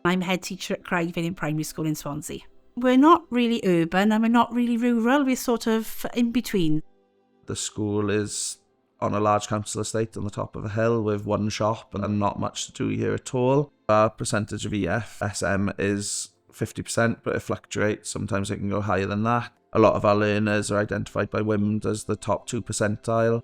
I'm head teacher at Craigfelen Primary School in Swansea. We're not really urban and we're not really rural, we're sort of in between. The school is on a large council estate on the top of a hill with one shop and not much to do here at all. Our percentage of EF/SM is 50%, but it fluctuates. Sometimes it can go higher than that. A lot of our learners are identified by WIMD as the top 2 percentile.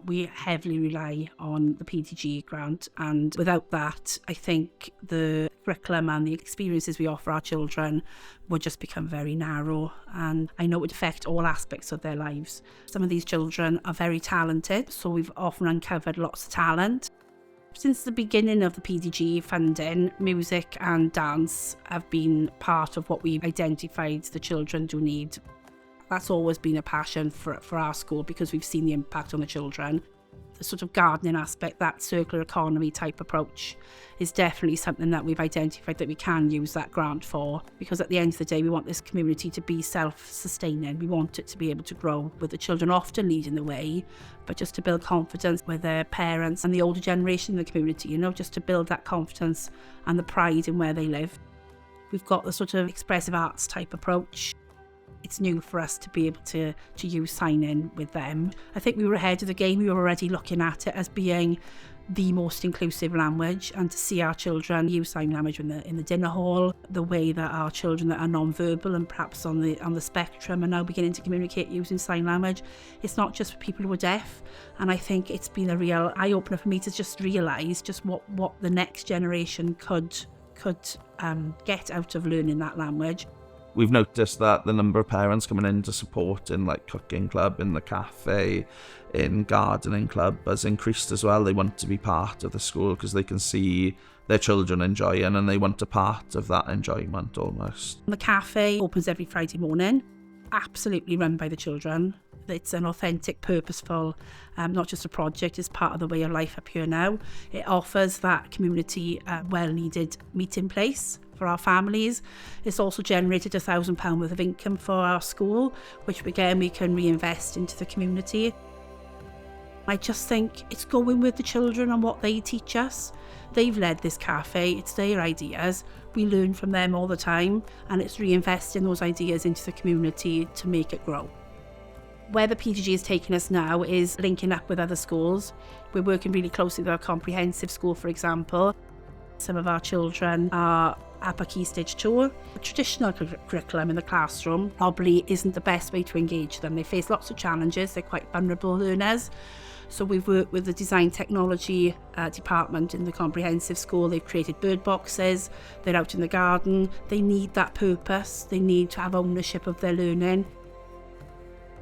We heavily rely on the PDG grant, and without that, I think the curriculum and the experiences we offer our children would just become very narrow, and I know it would affect all aspects of their lives. Some of these children are very talented, so we've often uncovered lots of talent. Since the beginning of the PDG funding, music and dance have been part of what we've identified the children do need. That's always been a passion for our school because we've seen the impact on the children. The sort of gardening aspect, that circular economy type approach, is definitely something that we've identified that we can use that grant for, because at the end of the day we want this community to be self-sustaining. We want it to be able to grow with the children often leading the way, but just to build confidence with their parents and the older generation in the community, just to build that confidence and the pride in where they live. We've got the sort of expressive arts type approach. It's new for us to be able to use sign-in with them. I think we were ahead of the game. We were already looking at it as being the most inclusive language, and to see our children use sign language in the dinner hall, the way that our children that are non-verbal and perhaps on the spectrum are now beginning to communicate using sign language. It's not just for people who are deaf, and I think it's been a real eye-opener for me to just realise just what the next generation could get out of learning that language. We've noticed that the number of parents coming in to support in like cooking club, in the cafe, in gardening club has increased as well. They want to be part of the school because they can see their children enjoying and they want a part of that enjoyment almost. The cafe opens every Friday morning, absolutely run by the children. It's an authentic, purposeful, not just a project, it's part of the way of life up here now. It offers that community well-needed meeting place for our families. It's also generated £1,000 worth of income for our school, which again we can reinvest into the community. I just think it's going with the children and what they teach us. They've led this cafe, it's their ideas. We learn from them all the time, and it's reinvesting those ideas into the community to make it grow. Where the PDG is taking us now is linking up with other schools. We're working really closely with our comprehensive school, for example. Some of our children are upper key stage 2. The traditional curriculum in the classroom probably isn't the best way to engage them. They face lots of challenges, they're quite vulnerable learners. So we've worked with the design technology department in the comprehensive school. They've created bird boxes, they're out in the garden. They need that purpose, they need to have ownership of their learning.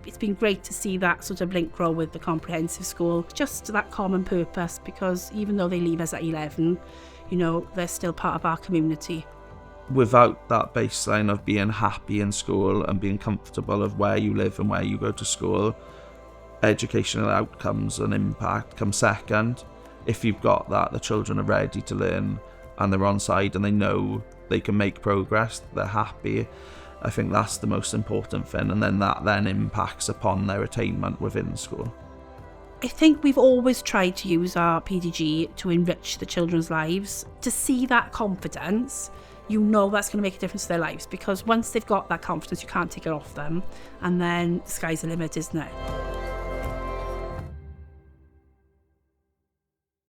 It's been great to see that sort of link grow with the comprehensive school, just that common purpose, because even though they leave us at 11, they're still part of our community. Without that baseline of being happy in school and being comfortable of where you live and where you go to school, educational outcomes and impact come second. If you've got that, the children are ready to learn and they're on side and they know they can make progress, they're happy. I think that's the most important thing, and then that impacts upon their attainment within school. I think we've always tried to use our PDG to enrich the children's lives. To see that confidence, that's going to make a difference to their lives, because once they've got that confidence, you can't take it off them, and then the sky's the limit, isn't it?